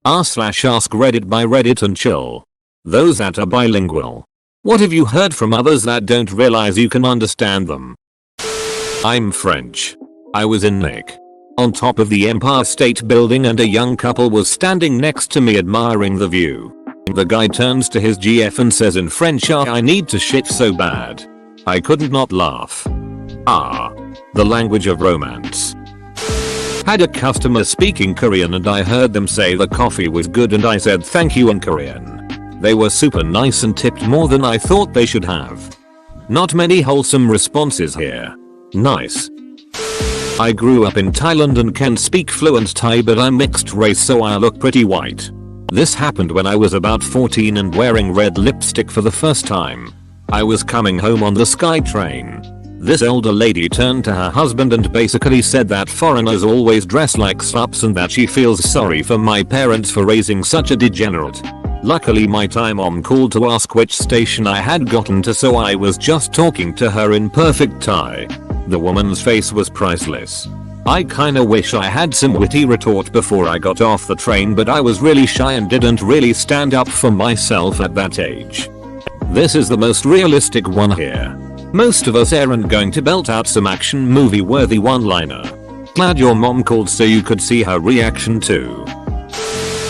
r/Askreddit by Reddit and chill. Those that are bilingual. What have you heard from others that don't realize you can understand them? I'm French. I was in Nick. On top of the Empire State Building and a young couple was standing next to me admiring the view. The guy turns to his GF and says in French, I need to shit so bad. I couldn't not laugh. The language of romance. Had a customer speaking Korean and I heard them say the coffee was good and I said thank you in Korean. They were super nice and tipped more than I thought they should have. Not many wholesome responses here. Nice. I grew up in Thailand and can speak fluent Thai, but I'm mixed race so I look pretty white. This happened when I was about 14 and wearing red lipstick for the first time. I was coming home on the SkyTrain. This older lady turned to her husband and basically said that foreigners always dress like sluts and that she feels sorry for my parents for raising such a degenerate. Luckily my Thai mom called to ask which station I had gotten to, so I was just talking to her in perfect Thai. The woman's face was priceless. I kinda wish I had some witty retort before I got off the train, but I was really shy and didn't really stand up for myself at that age. This is the most realistic one here. Most of us aren't going to belt out some action movie worthy one-liner. Glad your mom called so you could see her reaction too.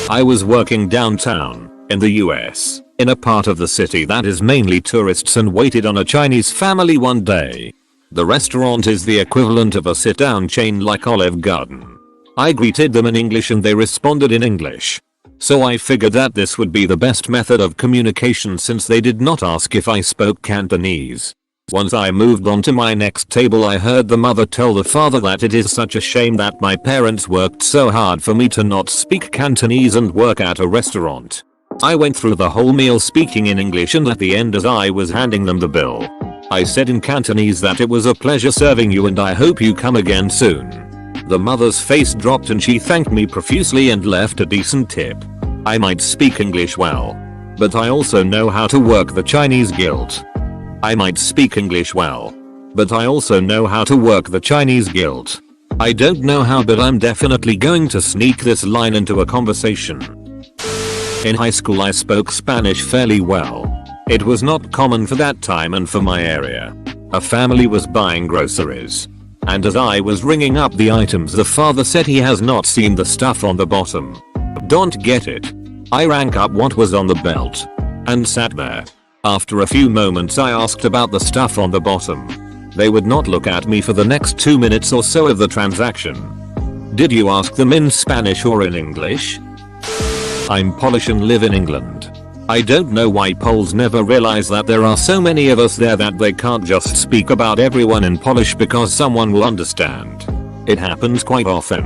I was working downtown, in the US, in a part of the city that is mainly tourists, and waited on a Chinese family one day. The restaurant is the equivalent of a sit-down chain like Olive Garden. I greeted them in English and they responded in English. So I figured that this would be the best method of communication since they did not ask if I spoke Cantonese. Once I moved on to my next table, I heard the mother tell the father that it is such a shame that my parents worked so hard for me to not speak Cantonese and work at a restaurant. I went through the whole meal speaking in English, and at the end, as I was handing them the bill, I said in Cantonese that it was a pleasure serving you and I hope you come again soon. The mother's face dropped and she thanked me profusely and left a decent tip. I might speak English well, but I also know how to work the Chinese guild. I might speak English well, but I also know how to work the Chinese guild. I don't know how, but I'm definitely going to sneak this line into a conversation. In high school I spoke Spanish fairly well. It was not common for that time and for my area. A family was buying groceries. And as I was ringing up the items, the father said he has not seen the stuff on the bottom. Don't get it. I rang up what was on the belt and sat there. After a few moments I asked about the stuff on the bottom. They would not look at me for the next 2 minutes or so of the transaction. Did you ask them in Spanish or in English? I'm Polish and live in England. I don't know why Poles never realize that there are so many of us there that they can't just speak about everyone in Polish because someone will understand. It happens quite often.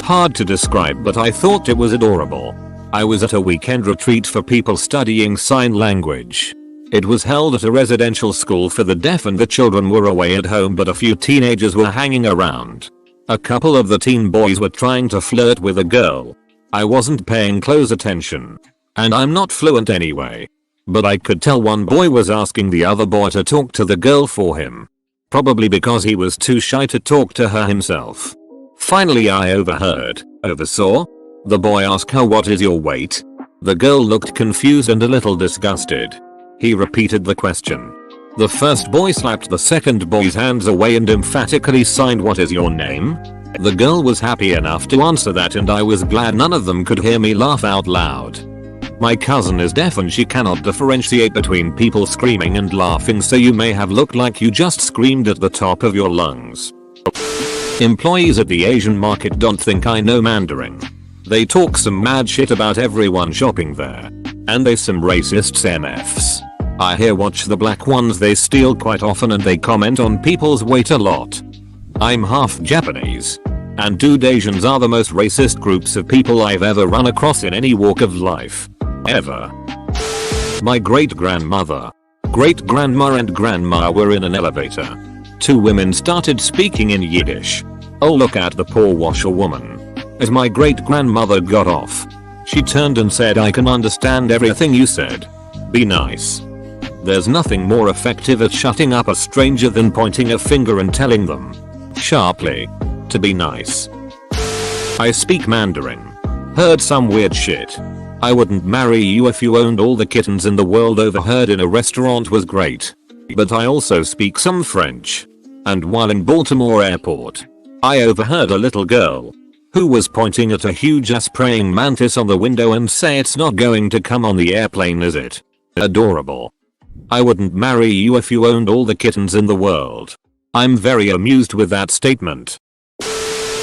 Hard to describe, but I thought it was adorable. I was at a weekend retreat for people studying sign language. It was held at a residential school for the deaf and the children were away at home, but a few teenagers were hanging around. A couple of the teen boys were trying to flirt with a girl. I wasn't paying close attention. And I'm not fluent anyway. But I could tell one boy was asking the other boy to talk to the girl for him. Probably because he was too shy to talk to her himself. Finally I oversaw. The boy asked her, "What is your weight?" The girl looked confused and a little disgusted. He repeated the question. The first boy slapped the second boy's hands away and emphatically signed, "What is your name?" The girl was happy enough to answer that, and I was glad none of them could hear me laugh out loud. My cousin is deaf and she cannot differentiate between people screaming and laughing, so you may have looked like you just screamed at the top of your lungs. Employees at the Asian market don't think I know Mandarin. They talk some mad shit about everyone shopping there. And they some racists MFs. I hear watch the black ones, they steal quite often and they comment on people's weight a lot. I'm half Japanese. And dude, Asians are the most racist groups of people I've ever run across in any walk of life. Ever. My great-grandmother, great-grandma and grandma were in an elevator. Two women started speaking in Yiddish. Oh, look at the poor washerwoman. As my great-grandmother got off, she turned and said, "I can understand everything you said. Be nice." There's nothing more effective at shutting up a stranger than pointing a finger and telling them, sharply, to be nice. I speak Mandarin. Heard some weird shit. I wouldn't marry you if you owned all the kittens in the world. Overheard in a restaurant was great. But I also speak some French. And while in Baltimore airport, I overheard a little girl who was pointing at a huge ass praying mantis on the window and say, "It's not going to come on the airplane, is it?" Adorable. I wouldn't marry you if you owned all the kittens in the world. I'm very amused with that statement.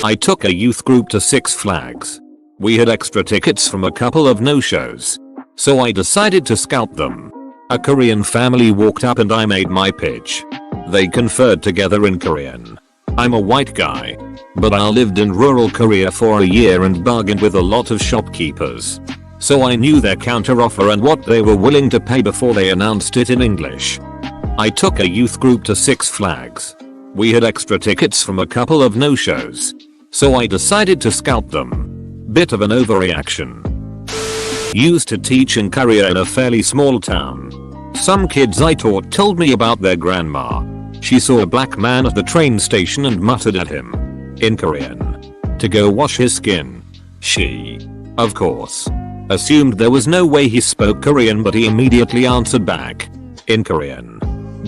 I took a youth group to Six Flags. We had extra tickets from a couple of no-shows, so I decided to scalp them. A Korean family walked up and I made my pitch. They conferred together in Korean. I'm a white guy, but I lived in rural Korea for a year and bargained with a lot of shopkeepers. So I knew their counteroffer and what they were willing to pay before they announced it in English. I took a youth group to Six Flags. We had extra tickets from a couple of no-shows, so I decided to scalp them. Bit of an overreaction. Used to teach in Korea in a fairly small town. Some kids I taught told me about their grandma. She saw a black man at the train station and muttered at him in Korean to go wash his skin. She, of course, assumed there was no way he spoke Korean, but he immediately answered back in Korean,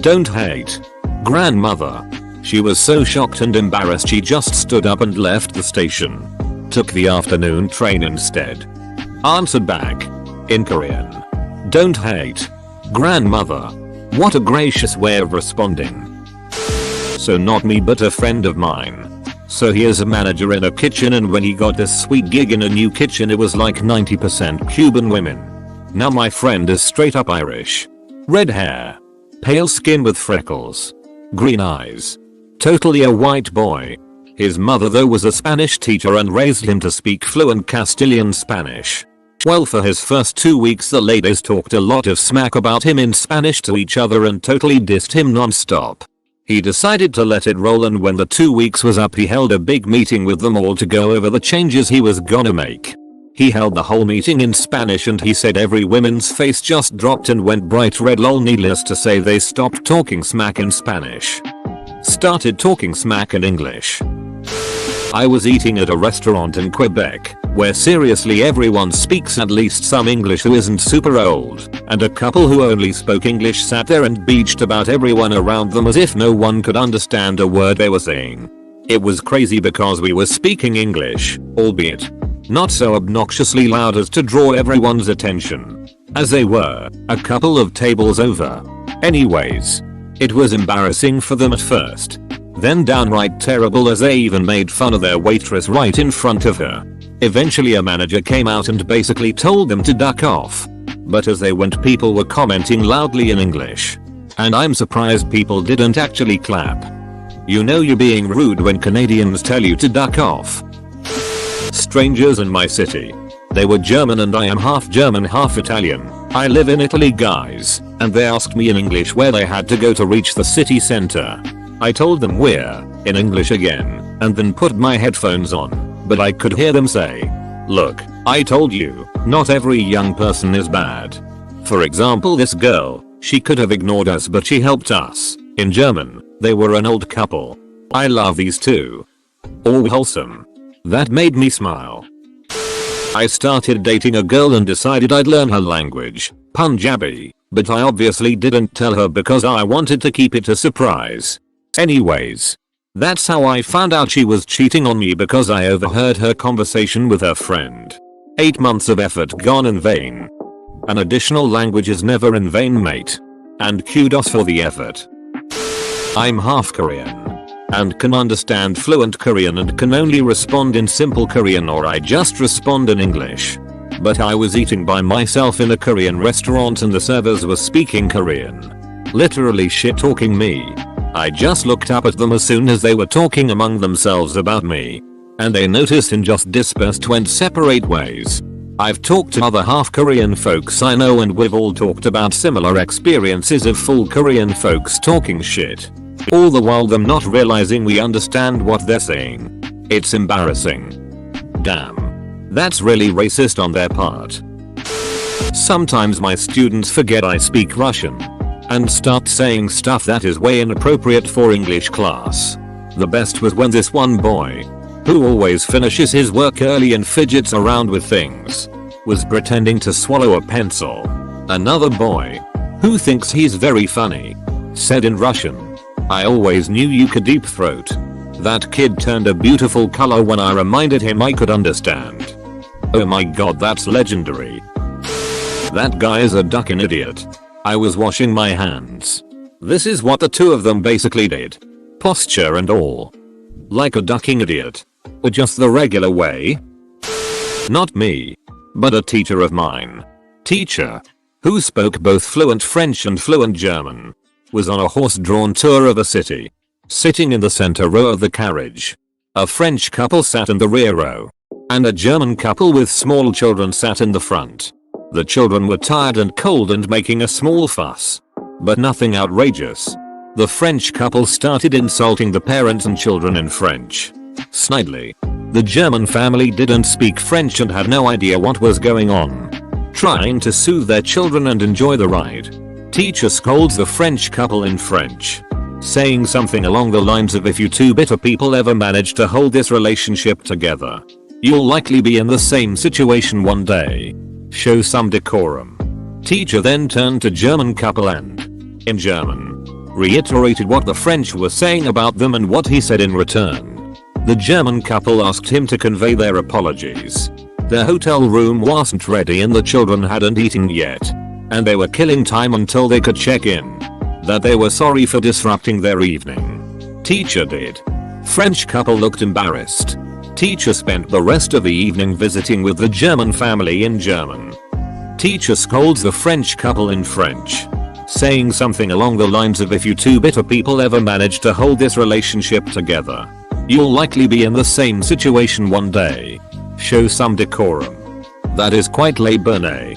"Don't hate, grandmother." She was so shocked and embarrassed she just stood up and left the station. Took the afternoon train instead. Answered back in Korean, "Don't hate, grandmother." What a gracious way of responding. So not me but a friend of mine. So he is a manager in a kitchen, and when he got this sweet gig in a new kitchen, it was like 90% Cuban women. Now my friend is straight up Irish. Red hair. Pale skin with freckles. Green eyes. Totally a white boy. His mother though was a Spanish teacher and raised him to speak fluent Castilian Spanish. Well, for his first 2 weeks the ladies talked a lot of smack about him in Spanish to each other and totally dissed him non-stop. He decided to let it roll, and when the 2 weeks was up he held a big meeting with them all to go over the changes he was gonna make. He held the whole meeting in Spanish and he said every woman's face just dropped and went bright red. Lol, needless to say they stopped talking smack in Spanish. Started talking smack in English. I was eating at a restaurant in Quebec, where seriously everyone speaks at least some English who isn't super old, and a couple who only spoke English sat there and beached about everyone around them as if no one could understand a word they were saying. It was crazy because we were speaking English, albeit not so obnoxiously loud as to draw everyone's attention, as they were a couple of tables over. Anyways, it was embarrassing for them at first, then downright terrible as they even made fun of their waitress right in front of her. Eventually a manager came out and basically told them to duck off. But as they went people were commenting loudly in English. And I'm surprised people didn't actually clap. You know you're being rude when Canadians tell you to duck off. Strangers in my city. They were German and I am half German half Italian. I live in Italy guys, and they asked me in English where they had to go to reach the city center. I told them where, in English again, and then put my headphones on, but I could hear them say, "Look, I told you, not every young person is bad." For example, this girl, she could have ignored us but she helped us. In German, they were an old couple. I love these two. All wholesome. That made me smile. I started dating a girl and decided I'd learn her language, Punjabi, but I obviously didn't tell her because I wanted to keep it a surprise. Anyways, that's how I found out she was cheating on me, because I overheard her conversation with her friend. 8 months of effort gone in vain. An additional language is never in vain, mate. And kudos for the effort. I'm half Korean and can understand fluent Korean and can only respond in simple Korean, or I just respond in English. But I was eating by myself in a Korean restaurant and the servers were speaking Korean. Literally shit talking me. I just looked up at them as soon as they were talking among themselves about me. And they noticed and just dispersed, went separate ways. I've talked to other half Korean folks I know and we've all talked about similar experiences of full Korean folks talking shit. All the while them not realizing we understand what they're saying. It's embarrassing. Damn. That's really racist on their part. Sometimes my students forget I speak Russian and start saying stuff that is way inappropriate for English class. The best was when this one boy Who always finishes his work early and fidgets around with things. Was pretending to swallow a pencil. Another boy. Who thinks he's very funny. Said in Russian. I always knew you could deep throat. That kid turned a beautiful color when I reminded him I could understand. Oh my god, that's legendary. That guy is a ducking idiot. I was washing my hands. This is what the two of them basically did. Posture and all. Like a ducking idiot. But just the regular way. Not me. But a teacher of mine. Teacher. Who spoke both fluent French and fluent German. Was on a horse-drawn tour of a city. Sitting in the center row of the carriage. A French couple sat in the rear row. And a German couple with small children sat in the front. The children were tired and cold and making a small fuss. But nothing outrageous. The French couple started insulting the parents and children in French. Snidely. The German family didn't speak French and had no idea what was going on. Trying to soothe their children and enjoy the ride. Teacher scolds the French couple in French. Saying something along the lines of, if you two bitter people ever manage to hold this relationship together, you'll likely be in the same situation one day. Show some decorum. Teacher then turned to German couple and, in German, reiterated what the French were saying about them and what he said in return. The German couple asked him to convey their apologies. Their hotel room wasn't ready and the children hadn't eaten yet. And they were killing time until they could check in. That they were sorry for disrupting their evening. Teacher did. French couple looked embarrassed. Teacher spent the rest of the evening visiting with the German family in German. Teacher scolds the French couple in French. Saying something along the lines of, if you two bitter people ever manage to hold this relationship together, you'll likely be in the same situation one day. Show some decorum. That is quite le bonnet.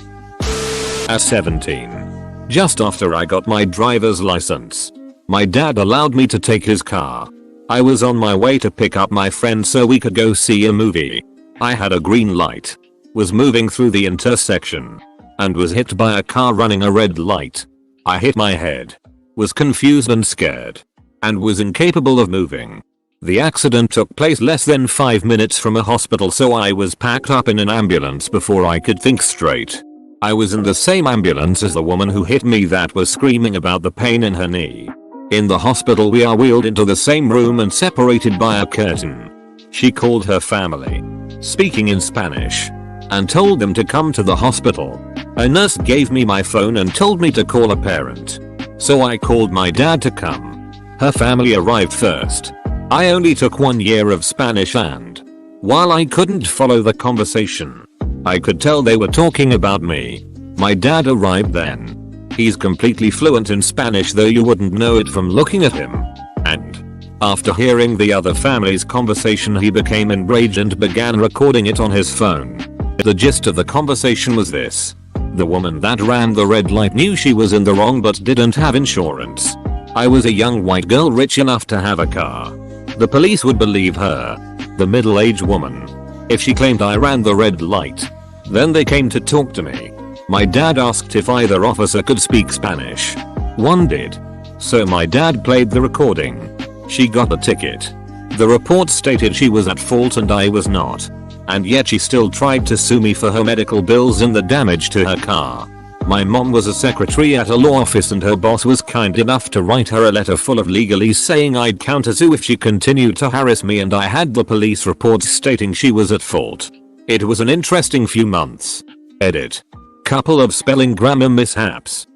At 17. Just after I got my driver's license, my dad allowed me to take his car. I was on my way to pick up my friend so we could go see a movie. I had a green light, was moving through the intersection, and was hit by a car running a red light. I hit my head, was confused and scared, and was incapable of moving. The accident took place less than 5 minutes from a hospital, so I was packed up in an ambulance before I could think straight. I was in the same ambulance as the woman who hit me that was screaming about the pain in her knee. In the hospital we are wheeled into the same room and separated by a curtain. She called her family, speaking in Spanish, and told them to come to the hospital. A nurse gave me my phone and told me to call a parent. So I called my dad to come. Her family arrived first. I only took 1 year of Spanish and, while I couldn't follow the conversation, I could tell they were talking about me. My dad arrived then. He's completely fluent in Spanish, though you wouldn't know it from looking at him. And after hearing the other family's conversation, he became enraged and began recording it on his phone. The gist of the conversation was this. The woman that ran the red light knew she was in the wrong but didn't have insurance. I was a young white girl rich enough to have a car. The police would believe her, the middle-aged woman, if she claimed I ran the red light. Then they came to talk to me. My dad asked if either officer could speak Spanish. One did. So my dad played the recording. She got a ticket. The report stated she was at fault and I was not. And yet she still tried to sue me for her medical bills and the damage to her car. My mom was a secretary at a law office and her boss was kind enough to write her a letter full of legalese saying I'd countersue if she continued to harass me, and I had the police reports stating she was at fault. It was an interesting few months. Edit. Couple of spelling grammar mishaps.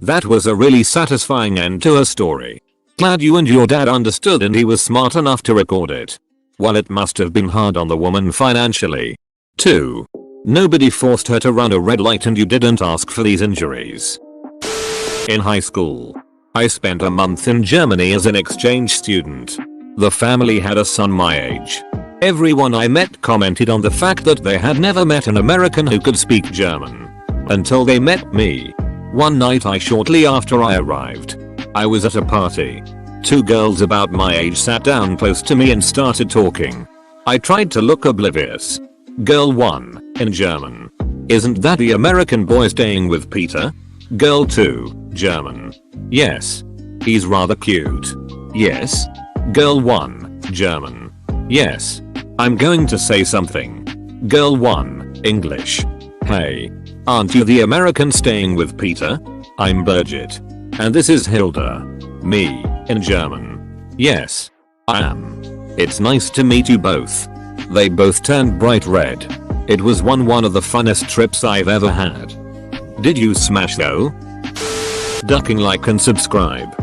That was a really satisfying end to her story. Glad you and your dad understood and he was smart enough to record it. While it must have been hard on the woman financially. 2. Nobody forced her to run a red light and you didn't ask for these injuries. In high school, I spent a month in Germany as an exchange student. The family had a son my age. Everyone I met commented on the fact that they had never met an American who could speak German. Until they met me. One night shortly after I arrived, I was at a party. 2 girls about my age sat down close to me and started talking. I tried to look oblivious. Girl 1, in German. Isn't that the American boy staying with Peter? Girl 2, German. Yes. He's rather cute. Yes. Girl 1, German. Yes. I'm going to say something. Girl 1, English. Hey. Aren't you the American staying with Peter? I'm Birgit. And this is Hilda. Me, in German. Yes. I am. It's nice to meet you both. They both turned bright red. It was one of the funnest trips I've ever had. Did you smash though? Ducking like and subscribe.